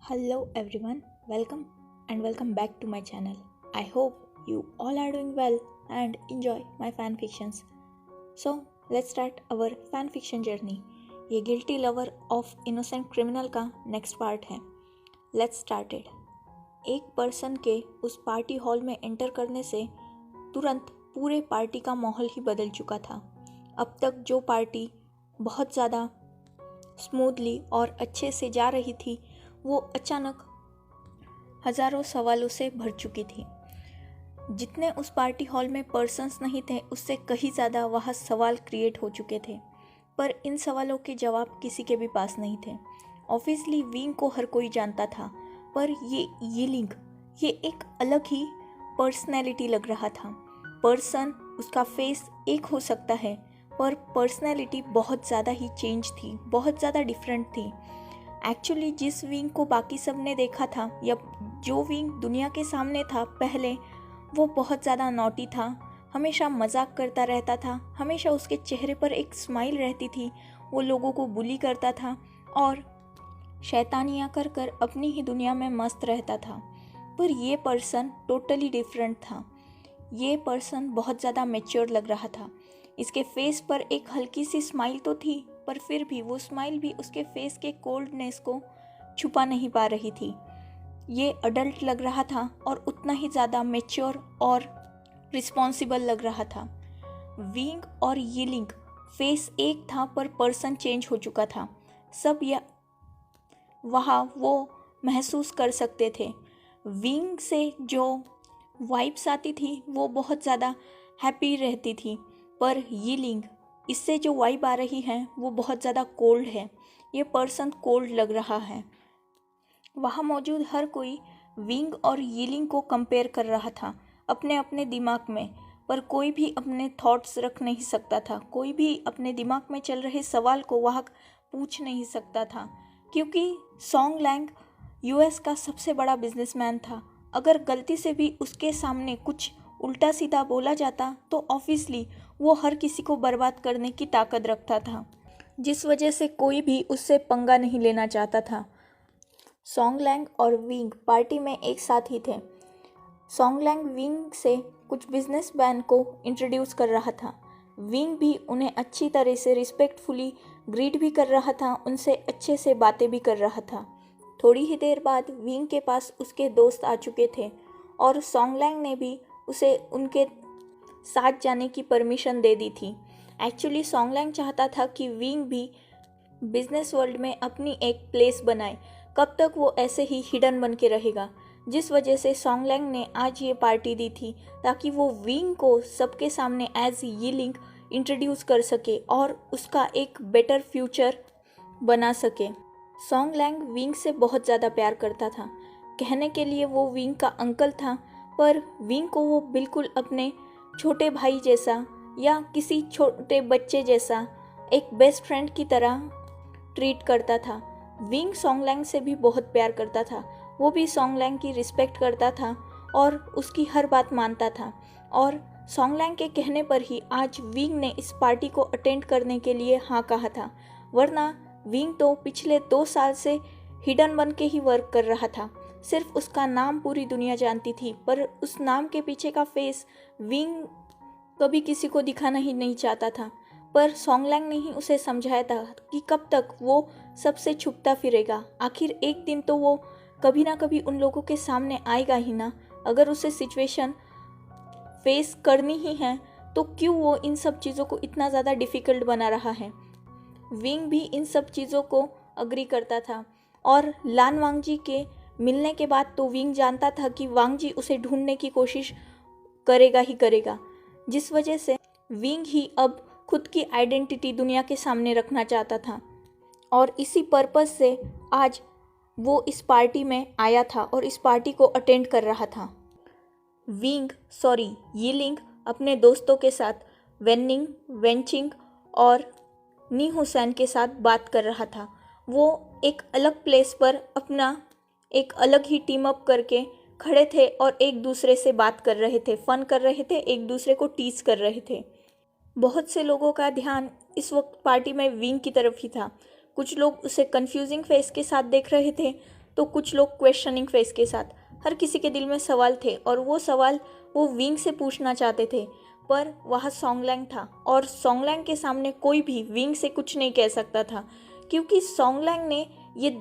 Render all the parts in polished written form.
Hello everyone, welcome back to my channel. I hope you all are doing well and enjoy my fan fictions. So let's start our fan fiction journey. ये guilty lover of innocent criminal का next part है. Let's started. एक person के उस party hall में enter करने से तुरंत पूरे पार्टी का माहौल ही बदल चुका था. अब तक जो पार्टी बहुत ज़्यादा स्मूथली और अच्छे से जा रही थी वो अचानक हज़ारों सवालों से भर चुकी थी. जितने उस पार्टी हॉल में पर्सन्स नहीं थे उससे कहीं ज़्यादा वहाँ सवाल क्रिएट हो चुके थे, पर इन सवालों के जवाब किसी के भी पास नहीं थे. ऑब्वियसली विंग को हर कोई जानता था, पर ये यीलिंग ये एक अलग ही पर्सनैलिटी लग रहा था. पर्सन उसका फेस एक हो सकता है, पर पर्सनैलिटी बहुत ज़्यादा ही चेंज थी, बहुत ज़्यादा डिफरेंट थी. एक्चुअली जिस विंग को बाकी सब ने देखा था या जो विंग दुनिया के सामने था पहले, वो बहुत ज़्यादा नॉटी था, हमेशा मजाक करता रहता था, हमेशा उसके चेहरे पर एक स्माइल रहती थी, वो लोगों को बुली करता था और शैतानियाँ कर कर अपनी ही दुनिया में मस्त रहता था. पर ये पर्सन टोटली डिफरेंट था. ये पर्सन बहुत ज़्यादा मैच्योर लग रहा था. इसके फेस पर एक हल्की सी स्माइल तो थी, पर फिर भी वो स्माइल भी उसके फेस के कोल्डनेस को छुपा नहीं पा रही थी. ये अडल्ट लग रहा था और उतना ही ज़्यादा मैच्योर और रिस्पॉन्सिबल लग रहा था. विंग और यीलिंग फेस एक था पर पर्सन चेंज हो चुका था. सब वहाँ वो महसूस कर सकते थे. विंग से जो वाइब्स आती थी वो बहुत ज़्यादा हैप्पी रहती थी, पर यीलिंग इससे जो वाइब आ रही है वो बहुत ज़्यादा कोल्ड है. ये पर्सन कोल्ड लग रहा है. वहाँ मौजूद हर कोई विंग और यीलिंग को कंपेयर कर रहा था अपने अपने दिमाग में, पर कोई भी अपने थॉट्स रख नहीं सकता था. कोई भी अपने दिमाग में चल रहे सवाल को वहाँ पूछ नहीं सकता था, क्योंकि सॉन्ग लैंग यूएस का सबसे बड़ा बिजनेसमैन था. अगर गलती से भी उसके सामने कुछ उल्टा सीधा बोला जाता तो ऑब्वियसली वो हर किसी को बर्बाद करने की ताकत रखता था, जिस वजह से कोई भी उससे पंगा नहीं लेना चाहता था. सॉन्ग लैंग और विंग पार्टी में एक साथ ही थे. सॉन्ग लैंग विंग से कुछ बिजनेसमैन को इंट्रोड्यूस कर रहा था. विंग भी उन्हें अच्छी तरह से रिस्पेक्टफुली ग्रीट भी कर रहा था, उनसे अच्छे से बातें भी कर रहा था. थोड़ी ही देर बाद विंग के पास उसके दोस्त आ चुके थे और सॉन्ग लैंग ने भी उसे उनके साथ जाने की परमिशन दे दी थी. एक्चुअली सॉन्ग लैंग चाहता था कि विंग भी बिजनेस वर्ल्ड में अपनी एक प्लेस बनाए. कब तक वो ऐसे ही हिडन बन के रहेगा, जिस वजह से सॉन्ग लैंग ने आज ये पार्टी दी थी ताकि वो विंग को सबके सामने एज यीलिंग इंट्रोड्यूस कर सके और उसका एक बेटर फ्यूचर बना सके. सॉन्ग लैंग विंग से बहुत ज़्यादा प्यार करता था. कहने के लिए वो विंग का अंकल था, पर विंग को वो बिल्कुल अपने छोटे भाई जैसा या किसी छोटे बच्चे जैसा एक बेस्ट फ्रेंड की तरह ट्रीट करता था. विंग सॉन्ग लैंग से भी बहुत प्यार करता था. वो भी सॉन्ग लैंग की रिस्पेक्ट करता था और उसकी हर बात मानता था. और सॉन्ग लैंग के कहने पर ही आज विंग ने इस पार्टी को अटेंड करने के लिए हाँ कहा था, वरना विंग तो पिछले 2 साल से हिडन बन के ही वर्क कर रहा था. सिर्फ उसका नाम पूरी दुनिया जानती थी, पर उस नाम के पीछे का फेस विंग कभी किसी को दिखाना ही नहीं चाहता था. पर सॉन्ग लैंग ने ही उसे समझाया था कि कब तक वो सबसे छुपता फिरेगा. आखिर एक दिन तो वो कभी ना कभी उन लोगों के सामने आएगा ही ना. अगर उसे सिचुएशन फेस करनी ही है तो क्यों वो इन सब चीज़ों को इतना ज़्यादा डिफ़िकल्ट बना रहा है. विंग भी इन सब चीज़ों को अग्री करता था. और लान वांगजी के मिलने के बाद तो विंग जानता था कि वांगजी उसे ढूंढने की कोशिश करेगा ही करेगा, जिस वजह से विंग ही अब खुद की आइडेंटिटी दुनिया के सामने रखना चाहता था. और इसी पर्पस से आज वो इस पार्टी में आया था और इस पार्टी को अटेंड कर रहा था. यीलिंग अपने दोस्तों के साथ वेनिंग, वेंचिंग और नी हुसैन के साथ बात कर रहा था. वो एक अलग प्लेस पर अपना एक अलग ही टीम अप करके खड़े थे और एक दूसरे से बात कर रहे थे, फन कर रहे थे, एक दूसरे को टीज कर रहे थे. बहुत से लोगों का ध्यान इस वक्त पार्टी में विंग की तरफ ही था. कुछ लोग उसे कंफ्यूजिंग फेस के साथ देख रहे थे तो कुछ लोग क्वेश्चनिंग फेस के साथ। हर किसी के दिल में सवाल थे और वो सवाल वो विंग से पूछना चाहते थे, पर वहाँ सॉन्गलैंग था और सॉन्गलैंग के सामने कोई भी विंग से कुछ नहीं कह सकता था, क्योंकि सॉन्गलैंग ने ये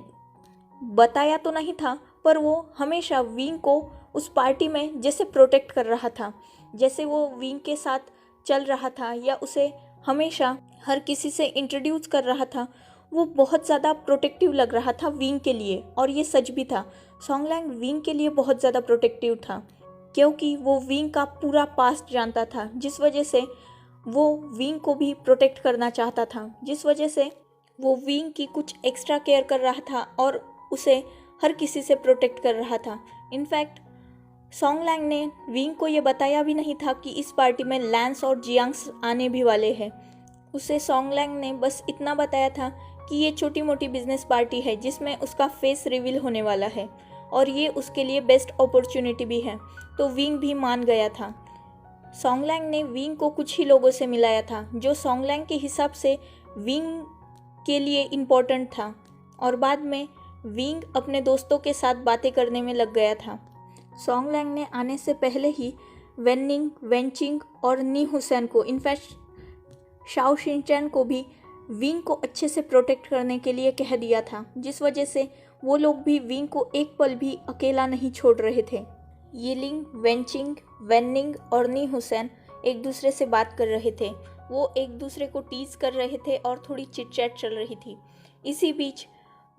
बताया तो नहीं था, पर वो हमेशा विंग को उस पार्टी में जैसे प्रोटेक्ट कर रहा था, जैसे वो विंग के साथ चल रहा था या उसे हमेशा हर किसी से इंट्रोड्यूस कर रहा था, वो बहुत ज़्यादा प्रोटेक्टिव लग रहा था विंग के लिए। और ये सच भी था, सॉन्गलैंग विंग के लिए बहुत ज़्यादा प्रोटेक्टिव था, क्योंकि वो विंग का पूरा पास्ट जानता था, जिस वजह से वो विंग को भी प्रोटेक्ट करना चाहता था, जिस वजह से वो विंग की कुछ एक्स्ट्रा केयर कर रहा था और उसे हर किसी से प्रोटेक्ट कर रहा था। इनफैक्ट सॉन्गलैंग ने विंग को ये बताया भी नहीं था कि इस पार्टी में लैंस और जियांग्स आने भी वाले हैं। उसे सॉन्गलैंग ने बस इतना बताया था कि ये छोटी मोटी बिजनेस पार्टी है जिसमें उसका फेस रिवील होने वाला है और ये उसके लिए बेस्ट अपॉर्चुनिटी भी है। तो विंग भी मान गया था। सॉन्गलैंग ने विंग को कुछ ही लोगों से मिलाया था जो सॉन्गलैंग के हिसाब से विंग के लिए इम्पोर्टेंट था, और बाद में विंग अपने दोस्तों के साथ बातें करने में लग गया था। सॉन्गलैंग ने आने से पहले ही वेनिंग, वेंचिंग और नी हुसैन को, इनफैक्ट शाओ शिनचैन को भी विंग को अच्छे से प्रोटेक्ट करने के लिए कह दिया था, जिस वजह से वो लोग भी विंग को एक पल भी अकेला नहीं छोड़ रहे थे। यिलिंग, वेंचिंग, वेनिंग और नी हुसैन एक दूसरे से बात कर रहे थे। वो एक दूसरे को टीज कर रहे थे और थोड़ी चिटचैट चल रही थी। इसी बीच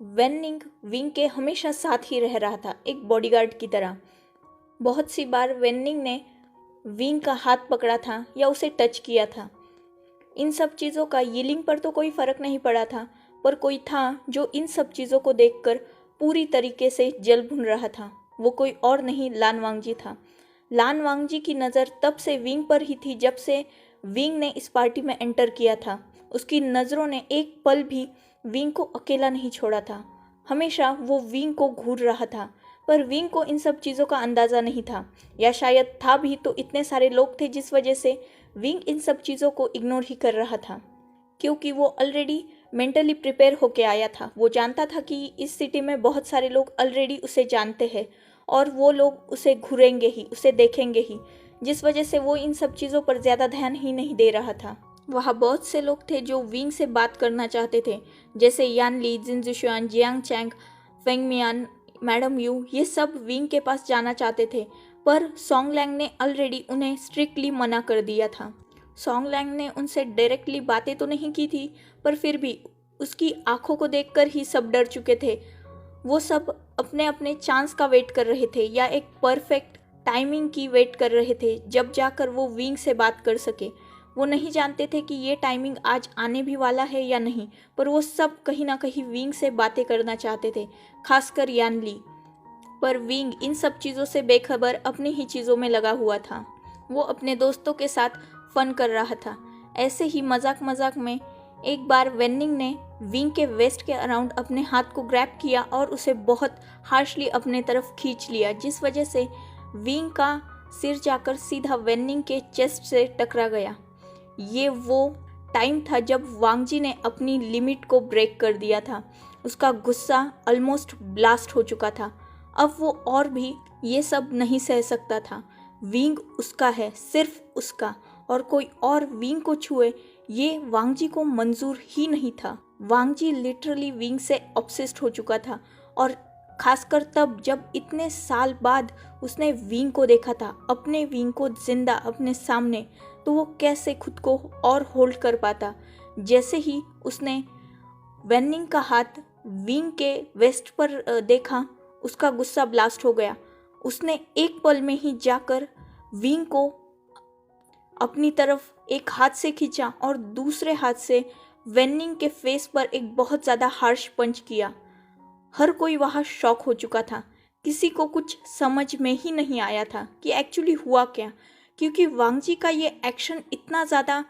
वेनिंग विंग के हमेशा साथ ही रह रहा था, एक बॉडीगार्ड की तरह। बहुत सी बार वेनिंग ने विंग का हाथ पकड़ा था या उसे टच किया था। इन सब चीज़ों का यिलिंग पर तो कोई फ़र्क नहीं पड़ा था, पर कोई था जो इन सब चीज़ों को देखकर पूरी तरीके से जल भुन रहा था। वो कोई और नहीं, लान वांगजी था। लान वांगजी की नज़र तब से विंग पर ही थी जब से विंग ने इस पार्टी में एंटर किया था। उसकी नज़रों ने एक पल भी विंग को अकेला नहीं छोड़ा था। हमेशा वो विंग को घूर रहा था, पर विंग को इन सब चीज़ों का अंदाज़ा नहीं था, या शायद था भी तो इतने सारे लोग थे जिस वजह से विंग इन सब चीज़ों को इग्नोर ही कर रहा था, क्योंकि वो ऑलरेडी मेंटली प्रिपेयर होके आया था। वो जानता था कि इस सिटी में बहुत सारे लोग ऑलरेडी उसे जानते हैं और वो लोग उसे घूरेंगे ही, उसे देखेंगे ही, जिस वजह से वो इन सब चीज़ों पर ज़्यादा ध्यान ही नहीं दे रहा था। वहाँ बहुत से लोग थे जो विंग से बात करना चाहते थे, जैसे Yan Li, Jin Zixuan, Jiang Cheng, Feng Mian, madam Yu, ये सब विंग के पास जाना चाहते थे, पर सॉन्गलैंग ने ऑलरेडी उन्हें स्ट्रिक्टली मना कर दिया था। सॉन्गलैंग ने उनसे डायरेक्टली बातें तो नहीं की थी, पर फिर भी उसकी आंखों को देखकर ही सब डर चुके थे। वो सब अपने अपने चांस का वेट कर रहे थे या एक परफेक्ट टाइमिंग की वेट कर रहे थे जब जाकर वो विंग से बात कर सके। वो नहीं जानते थे कि ये टाइमिंग आज आने भी वाला है या नहीं, पर वो सब कहीं ना कहीं विंग से बातें करना चाहते थे, खासकर यान ली। पर विंग इन सब चीज़ों से बेखबर अपनी ही चीज़ों में लगा हुआ था। वो अपने दोस्तों के साथ फन कर रहा था। ऐसे ही मजाक मजाक में एक बार वेनिंग ने विंग के वेस्ट के अराउंड अपने हाथ को ग्रैब किया और उसे बहुत हार्शली अपने तरफ खींच लिया, जिस वजह से विंग का सिर जाकर सीधा वेनिंग के चेस्ट से टकरा गया। ये वो टाइम था जब वांगजी ने अपनी लिमिट को ब्रेक कर दिया था। उसका गुस्सा ऑलमोस्ट ब्लास्ट हो चुका था। अब वो और भी ये सब नहीं सह सकता था। विंग उसका है, सिर्फ उसका, और कोई और विंग को छुए ये वांगजी को मंजूर ही नहीं था। वांगजी लिटरली विंग से ऑब्सेस्ड हो चुका था, और खासकर तब जब इतने साल बाद उसने विंग को देखा था, अपने विंग को जिंदा अपने सामने, तो वो कैसे खुद को और होल्ड कर पाता। जैसे ही उसने वेनिंग का हाथ विंग के वेस्ट पर देखा, उसका गुस्सा ब्लास्ट हो गया। उसने एक पल में ही जाकर विंग को अपनी तरफ एक हाथ से खींचा और दूसरे हाथ से वेनिंग के फेस पर एक बहुत ज़्यादा हार्श पंच किया। हर कोई वहाँ शॉक हो चुका था। किसी को कुछ समझ में ही नहीं आया था कि एक्चुअली हुआ क्या, क्योंकि वांगजी का ये एक्शन इतना ज़्यादा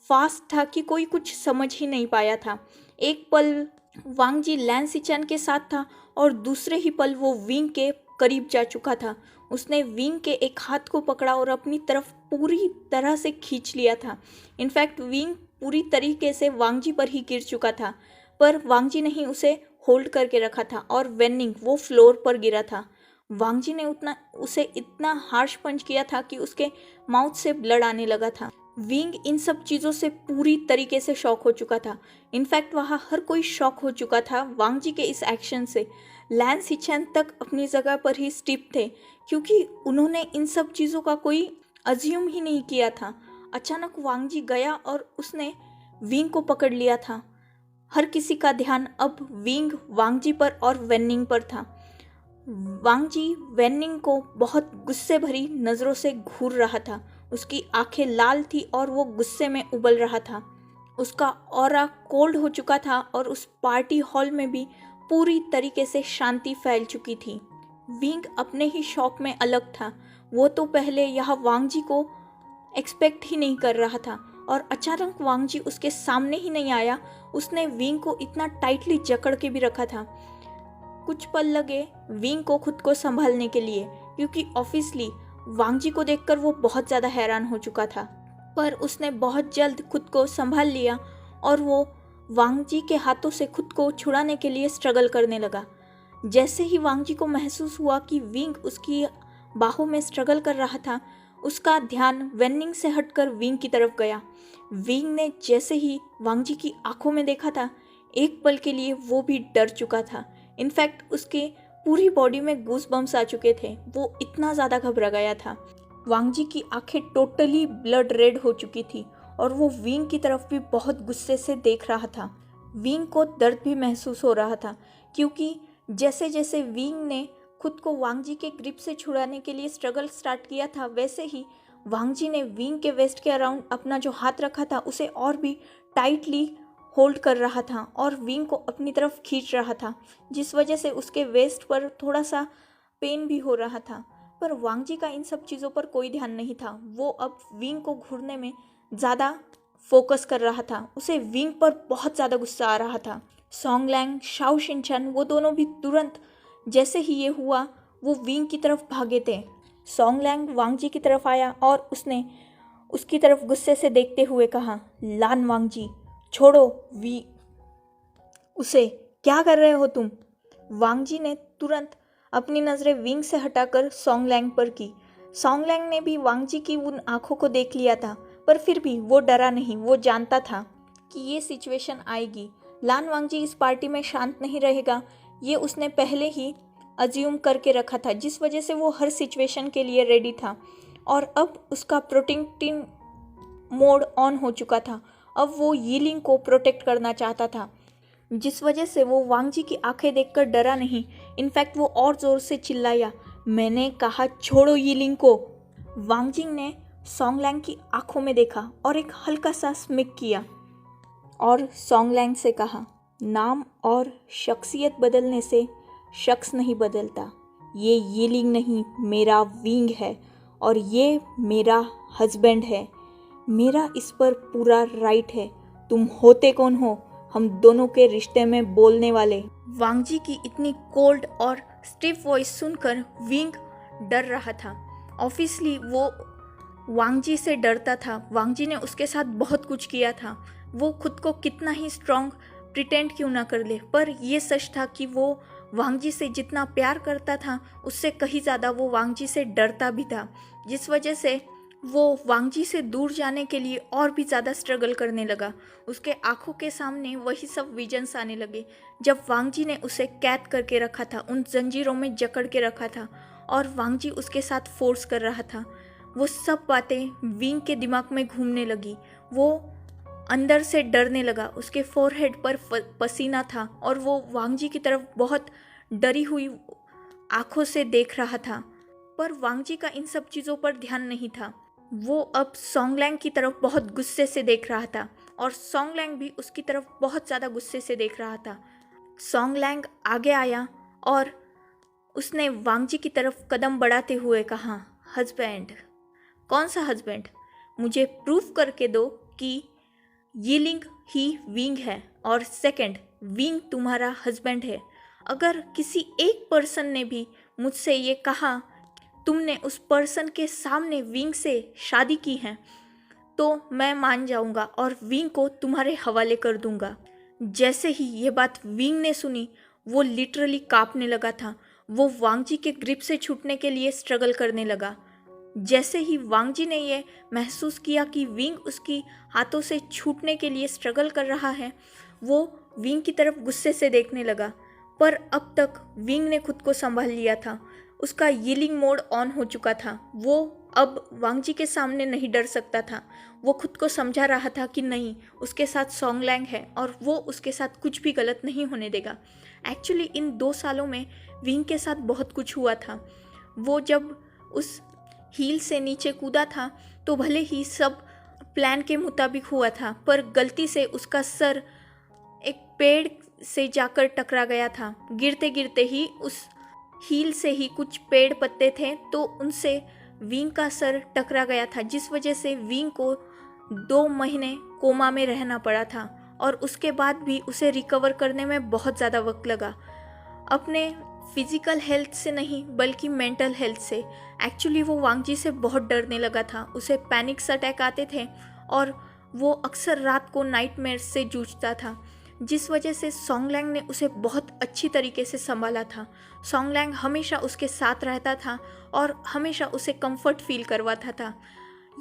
फास्ट था कि कोई कुछ समझ ही नहीं पाया था। एक पल वांगजी लैन सिचैन के साथ था और दूसरे ही पल वो विंग के करीब जा चुका था। उसने विंग के एक हाथ को पकड़ा और अपनी तरफ पूरी तरह से खींच लिया था। इनफैक्ट विंग पूरी तरीके से वांगजी पर ही गिर चुका था, पर वांगजी ने ही उसे होल्ड करके रखा था और वेनिंग वो फ्लोर पर गिरा था। वांग जी ने उसे इतना हार्श पंच किया था कि उसके माउथ से ब्लड आने लगा था। विंग इन सब चीज़ों से पूरी तरीके से शॉक हो चुका था। इनफैक्ट वहाँ हर कोई शॉक हो चुका था वांग जी के इस एक्शन से। लैंस हिचैन तक अपनी जगह पर ही स्टिप थे, क्योंकि उन्होंने इन सब चीज़ों का कोई अज्यूम ही नहीं किया था। अचानक वांग जी गया और उसने विंग को पकड़ लिया था। हर किसी का ध्यान अब विंग, वांग जी पर और वेनिंग पर था। वांग जी वेनिंग को बहुत गुस्से भरी नज़रों से घूर रहा था। उसकी आंखें लाल थी और वो गुस्से में उबल रहा था। उसका ऑरा कोल्ड हो चुका था और उस पार्टी हॉल में भी पूरी तरीके से शांति फैल चुकी थी। विंग अपने ही शौक में अलग था। वो तो पहले यहाँ वांग जी को एक्सपेक्ट ही नहीं कर रहा था और अचानक वांग जी उसके सामने ही नहीं आया। उसने विंग को इतना टाइटली जकड़ के भी रखा था। कुछ पल लगे विंग को खुद को संभालने के लिए, क्योंकि ऑब्वियसली वांग जी को देखकर वो बहुत ज़्यादा हैरान हो चुका था। पर उसने बहुत जल्द खुद को संभाल लिया और वो वांग जी के हाथों से खुद को छुड़ाने के लिए स्ट्रगल करने लगा। जैसे ही वांग जी को महसूस हुआ कि विंग उसकी बाहों में स्ट्रगल कर रहा था, उसका ध्यान वेनिंग से हटकर विंग की तरफ गया। विंग ने जैसे ही वांग जी की आंखों में देखा था, एक पल के लिए वो भी डर चुका था। इनफैक्ट उसके पूरी बॉडी में गूज बम्स आ चुके थे। वो इतना ज़्यादा घबरा गया था। वांग जी की आंखें टोटली ब्लड रेड हो चुकी थी और वो विंग की तरफ भी बहुत गुस्से से देख रहा था। विंग को दर्द भी महसूस हो रहा था, क्योंकि जैसे जैसे विंग ने खुद को वांग जी के ग्रिप से छुड़ाने के लिए स्ट्रगल स्टार्ट किया था, वैसे ही वांग जी ने विंग के वेस्ट के अराउंड अपना जो हाथ रखा था उसे और भी टाइटली होल्ड कर रहा था और विंग को अपनी तरफ खींच रहा था, जिस वजह से उसके वेस्ट पर थोड़ा सा पेन भी हो रहा था। पर वांग जी का इन सब चीज़ों पर कोई ध्यान नहीं था। वो अब विंग को घूरने में ज़्यादा फोकस कर रहा था। उसे विंग पर बहुत ज़्यादा गुस्सा आ रहा था। सॉन्ग लैंग, शाओ शिनचैन वो दोनों भी तुरंत जैसे ही ये हुआ वो विंग की तरफ भागे थे। सॉन्ग लैंग वांग जी की तरफ आया और उसने उसकी तरफ गुस्से से देखते हुए कहा, लान वांग जी, छोड़ो उसे, क्या कर रहे हो तुम? वांग जी ने तुरंत अपनी नज़रें विंग से हटाकर सॉन्ग लैंग पर की। सॉन्ग लैंग ने भी वांग जी की उन आंखों को देख लिया था, पर फिर भी वो डरा नहीं। वो जानता था कि ये सिचुएशन आएगी। लान वांग जी इस पार्टी में शांत नहीं रहेगा, ये उसने पहले ही अज्यूम करके रखा था, जिस वजह से वो हर सिचुएशन के लिए रेडी था। और अब उसका प्रोटेक्टिंग मोड ऑन हो चुका था। अब वो यीलिंग को प्रोटेक्ट करना चाहता था, जिस वजह से वो वांग जी की आंखें देखकर डरा नहीं। इनफैक्ट वो और ज़ोर से चिल्लाया, मैंने कहा छोड़ो यीलिंग को। वांग जी ने सॉन्ग लैंग की आंखों में देखा और एक हल्का सा स्मिक किया और सॉन्ग लैंग से कहा, नाम और शख्सियत बदलने से शख्स नहीं बदलता। ये यीलिंग नहीं, मेरा विंग है और ये मेरा हस्बैंड है। मेरा इस पर पूरा राइट है। तुम होते कौन हो हम दोनों के रिश्ते में बोलने वाले? वांग जी की इतनी कोल्ड और स्टिफ वॉइस सुनकर विंग डर रहा था। ऑब्वियसली वो वांग जी से डरता था। वांग जी ने उसके साथ बहुत कुछ किया था। वो खुद को कितना ही स्ट्रांग प्रिटेंड क्यों ना कर ले, पर ये सच था कि वो वांग जी से जितना प्यार करता था उससे कहीं ज़्यादा वो वांग जी से डरता भी था, जिस वजह से वो वांग जी से दूर जाने के लिए और भी ज़्यादा स्ट्रगल करने लगा। उसके आंखों के सामने वही सब विजन्स आने लगे, जब वांग जी ने उसे कैद करके रखा था, उन जंजीरों में जकड़ के रखा था और वांग जी उसके साथ फोर्स कर रहा था। वो सब बातें विंग के दिमाग में घूमने लगी। वो अंदर से डरने लगा। उसके फोरहेड पर पसीना था और वो वांग जी की तरफ बहुत डरी हुई आंखों से देख रहा था। पर वांग जी का इन सब चीज़ों पर ध्यान नहीं था। वो अब सॉन्ग लैंग की तरफ बहुत गुस्से से देख रहा था और सॉन्ग लैंग भी उसकी तरफ बहुत ज़्यादा गुस्से से देख रहा था। सॉन्ग लैंग आगे आया और उसने वांग जी की तरफ कदम बढ़ाते हुए कहा, हस्बैंड? कौन सा हस्बैंड? मुझे प्रूफ करके दो कि यीलिंग ही विंग है और सेकंड, विंग तुम्हारा हस्बैंड है। अगर किसी एक पर्सन ने भी मुझसे ये कहा तुमने उस पर्सन के सामने विंग से शादी की है, तो मैं मान जाऊंगा और विंग को तुम्हारे हवाले कर दूंगा। जैसे ही ये बात विंग ने सुनी, वो लिटरली कांपने लगा था। वो वांगजी के ग्रिप से छूटने के लिए स्ट्रगल करने लगा। जैसे ही वांगजी ने ये महसूस किया कि विंग उसकी हाथों से छूटने के लिए स्ट्रगल कर रहा है, वो विंग की तरफ गुस्से से देखने लगा। पर अब तक विंग ने खुद को संभाल लिया था। उसका यीलिंग मोड ऑन हो चुका था। वो अब वांगजी के सामने नहीं डर सकता था। वो खुद को समझा रहा था कि नहीं, उसके साथ सॉन्गलैंग है और वो उसके साथ कुछ भी गलत नहीं होने देगा। एक्चुअली इन 2 सालों में विंग के साथ बहुत कुछ हुआ था। वो जब उस हील से नीचे कूदा था तो भले ही सब प्लान के मुताबिक हुआ था, पर गलती से उसका सर एक पेड़ से जाकर टकरा गया था। गिरते गिरते ही उस हील से ही कुछ पेड़ पत्ते थे तो उनसे विंग का सर टकरा गया था, जिस वजह से विंग को 2 महीने कोमा में रहना पड़ा था और उसके बाद भी उसे रिकवर करने में बहुत ज़्यादा वक्त लगा। अपने फिजिकल हेल्थ से नहीं बल्कि मेंटल हेल्थ से। एक्चुअली वो वांगजी से बहुत डरने लगा था। उसे पैनिक्स अटैक आते थे और वो अक्सर रात को नाइटमेयर से जूझता था, जिस वजह से सॉन्गलैंग ने उसे बहुत अच्छी तरीके से संभाला था। सॉन्गलैंग हमेशा उसके साथ रहता था और हमेशा उसे कंफर्ट फील करवाता था।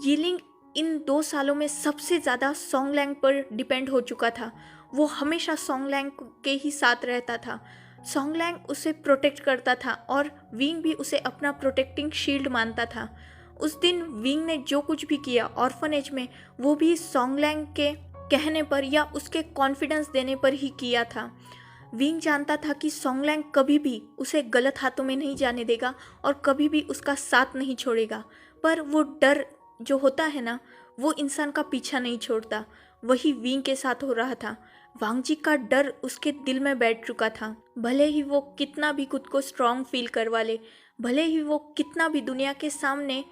यीलिंग इन 2 सालों में सबसे ज़्यादा सॉन्गलैंग पर डिपेंड हो चुका था। वो हमेशा सॉन्गलैंग के ही साथ रहता था। सॉन्गलैंग उसे प्रोटेक्ट करता था और विंग भी उसे अपना प्रोटेक्टिंग शील्ड मानता था। उस दिन विंग ने जो कुछ भी किया ऑर्फनेज में, वो भी सॉन्गलैंग के कहने पर या उसके कॉन्फिडेंस देने पर ही किया था। विंग जानता था कि सॉन्गलैंग कभी भी उसे गलत हाथों में नहीं जाने देगा और कभी भी उसका साथ नहीं छोड़ेगा। पर वो डर जो होता है ना, वो इंसान का पीछा नहीं छोड़ता। वही विंग के साथ हो रहा था। वांगजी का डर उसके दिल में बैठ चुका था। भले ही वो कितना भी खुद को स्ट्रांग फील करवा ले, भले ही वो कितना भी दुनिया के सामने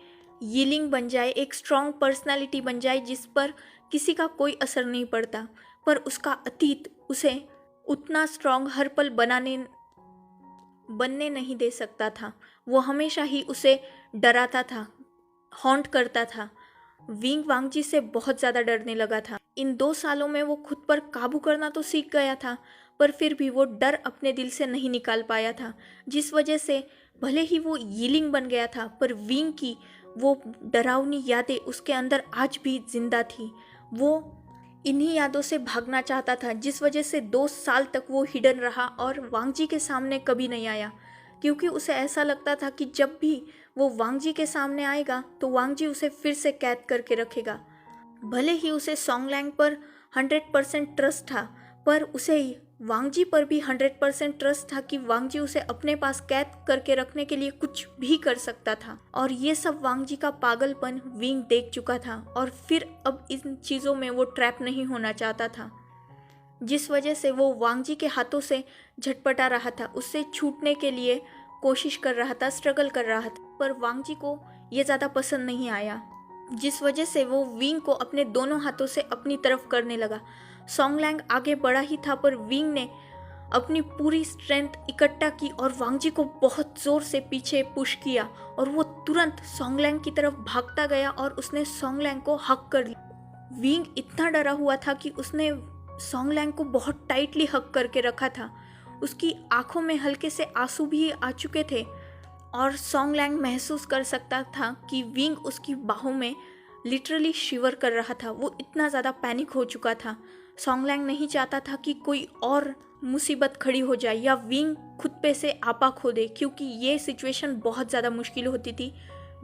यीलिंग बन जाए, एक स्ट्रांग पर्सनालिटी बन जाए जिस पर किसी का कोई असर नहीं पड़ता, पर उसका अतीत उसे उतना स्ट्रांग हर पल बनने नहीं दे सकता था। वो हमेशा ही उसे डराता था, हॉन्ट करता था। विंग वांगजी से बहुत ज़्यादा डरने लगा था। इन 2 सालों में वो खुद पर काबू करना तो सीख गया था, पर फिर भी वो डर अपने दिल से नहीं निकाल पाया था, जिस वजह से भले ही वो यीलिंग बन गया था, पर विंग की वो डरावनी यादें उसके अंदर आज भी जिंदा थी। वो इन्हीं यादों से भागना चाहता था, जिस वजह से 2 साल तक वो हिडन रहा और वांगजी के सामने कभी नहीं आया, क्योंकि उसे ऐसा लगता था कि जब भी वो वांगजी के सामने आएगा तो वांगजी उसे फिर से कैद करके रखेगा। भले ही उसे सॉन्गलैंग पर 100% ट्रस्ट था, पर उसे वांगजी पर भी 100% ट्रस्ट था कि वांगजी उसे अपने पास कैद करके रखने के लिए कुछ भी कर सकता था। और ये सब वांगजी का पागलपन विंग देख चुका था और फिर अब इन चीज़ों में वो ट्रैप नहीं होना चाहता था, जिस वजह से वो वांगजी के हाथों से झटपटा रहा था, उससे छूटने के लिए कोशिश कर रहा था, स्ट्रगल कर रहा था। पर वांगजी को ये ज़्यादा पसंद नहीं आया, जिस वजह से वो विंग को अपने दोनों हाथों से अपनी तरफ करने लगा। सॉन्गलैंग आगे बढ़ा ही था, पर विंग ने अपनी पूरी स्ट्रेंथ इकट्ठा की और वांगजी को बहुत ज़ोर से पीछे पुश किया और वो तुरंत सॉन्गलैंग की तरफ भागता गया और उसने सॉन्गलैंग को हक कर लिया। विंग इतना डरा हुआ था कि उसने सॉन्गलैंग को बहुत टाइटली हक करके रखा था। उसकी आंखों में हल्के से आंसू भी आ चुके थे और सॉन्गलैंग महसूस कर सकता था कि विंग उसकी बाहों में लिटरली शिवर कर रहा था। वो इतना ज़्यादा पैनिक हो चुका था। सॉन्गलैंग नहीं चाहता था कि कोई और मुसीबत खड़ी हो जाए या विंग खुद पे से आपा खो दे, क्योंकि ये सिचुएशन बहुत ज़्यादा मुश्किल होती थी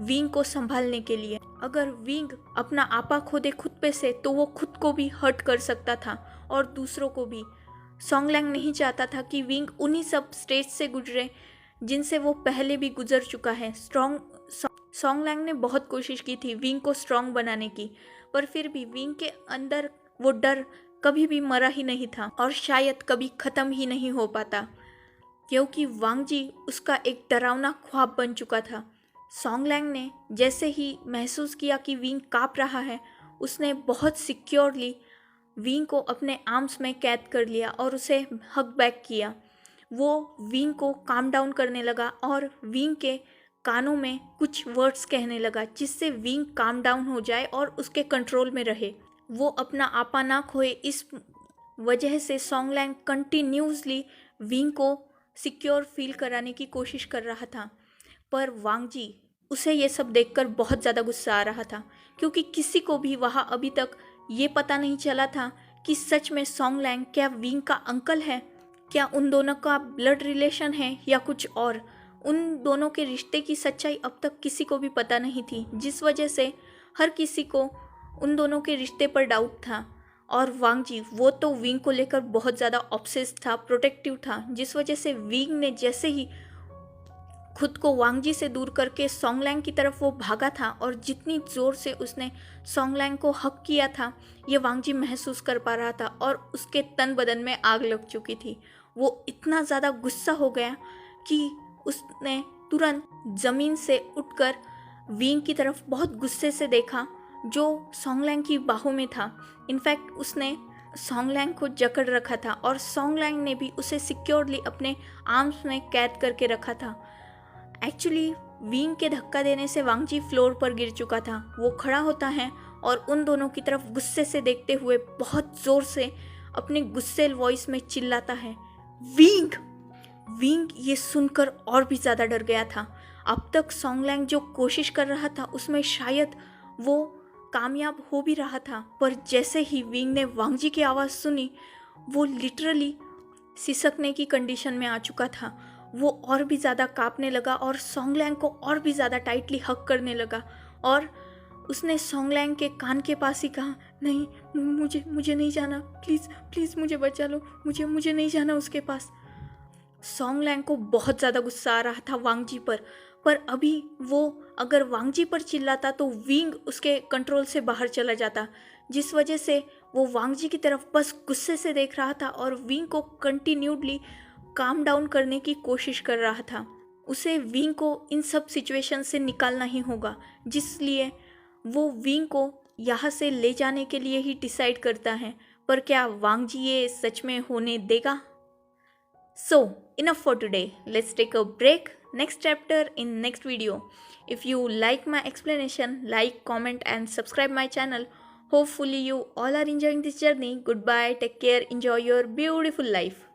विंग को संभालने के लिए। अगर विंग अपना आपा खो दे खुद पे से तो वो खुद को भी हर्ट कर सकता था और दूसरों को भी। सॉन्गलैंग नहीं चाहता था कि विंग उन्हीं सब स्टेज से गुजरे जिनसे वो पहले भी गुजर चुका है। सॉन्गलैंग ने बहुत कोशिश की थी विंग को स्ट्रॉन्ग बनाने की, पर फिर भी विंग के अंदर वो डर कभी भी मरा ही नहीं था और शायद कभी ख़त्म ही नहीं हो पाता, क्योंकि वांगजी उसका एक डरावना ख्वाब बन चुका था। सॉन्गलैंग ने जैसे ही महसूस किया कि विंग काँप रहा है, उसने बहुत सिक्योरली विंग को अपने आर्म्स में कैद कर लिया और उसे हग बैक किया। वो विंग को काम डाउन करने लगा और विंग के कानों में कुछ वर्ड्स कहने लगा, जिससे विंग काम डाउन हो जाए और उसके कंट्रोल में रहे, वो अपना आपा ना खोए। इस वजह से सॉन्गलैंग कंटिन्यूसली विंग को सिक्योर फील कराने की कोशिश कर रहा था। पर वांग जी, उसे ये सब देखकर बहुत ज़्यादा गुस्सा आ रहा था, क्योंकि किसी को भी वहाँ अभी तक ये पता नहीं चला था कि सच में सॉन्ग लैंग क्या विंग का अंकल है, क्या उन दोनों का ब्लड रिलेशन है या कुछ और। उन दोनों के रिश्ते की सच्चाई अब तक किसी को भी पता नहीं थी, जिस वजह से हर किसी को उन दोनों के रिश्ते पर डाउट था। और वांग जी, वो तो विंग को लेकर बहुत ज़्यादा ऑब्सेस्ड था, प्रोटेक्टिव था, जिस वजह से विंग ने जैसे ही खुद को वांग जी से दूर करके सॉन्ग लैंग की तरफ वो भागा था, और जितनी ज़ोर से उसने सॉन्ग लैंग को हक किया था, ये वांग जी महसूस कर पा रहा था, और उसके तन बदन में आग लग चुकी थी। वो इतना ज़्यादा गुस्सा हो गया कि उसने तुरंत ज़मीन से उठकर विंग की तरफ बहुत गुस्से से देखा, जो सॉन्ग लैंग की बाहों में था। इनफैक्ट उसने सॉन्ग लैंग को जकड़ रखा था, और सॉन्ग लैंग ने भी उसे सिक्योरली अपने आर्म्स में कैद करके रखा था। एक्चुअली विंग के धक्का देने से वांग जी फ्लोर पर गिर चुका था। वो खड़ा होता है और उन दोनों की तरफ गुस्से से देखते हुए बहुत जोर से अपने गुस्सेल वॉइस में चिल्लाता है, विंग। विंग ये सुनकर और भी ज़्यादा डर गया था। अब तक सॉन्ग लैंग जो कोशिश कर रहा था उसमें शायद वो कामयाब हो भी रहा था, पर जैसे ही विंग ने वांग जी की आवाज़ सुनी, वो लिटरली सिसकने की कंडीशन में आ चुका था। वो और भी ज़्यादा कांपने लगा और सॉन्ग लैंग को और भी ज़्यादा टाइटली हग करने लगा, और उसने सॉन्ग लैंग के कान के पास ही कहा, नहीं, मुझे मुझे नहीं जाना, प्लीज़ प्लीज़ मुझे बचा लो, मुझे नहीं जाना उसके पास। सॉन्ग लैंग को बहुत ज़्यादा गुस्सा आ रहा था वांग जी पर अभी वो अगर वांग जी पर चिल्लाता तो विंग उसके कंट्रोल से बाहर चला जाता, जिस वजह से वो वांग जी की तरफ बस गुस्से से देख रहा था और विंग को कंटिन्यूडली काम डाउन करने की कोशिश कर रहा था। उसे विंग को इन सब सिचुएशन से निकालना ही होगा, जिसलिए वो विंग को यहाँ से ले जाने के लिए ही डिसाइड करता है। पर क्या वांग जी ये सच में होने देगा? So, enough for today. Let's take a break. Next chapter in next video. If you like my explanation, like, comment and subscribe my channel. Hopefully you all are enjoying this journey. Goodbye. Take care. Enjoy your beautiful life.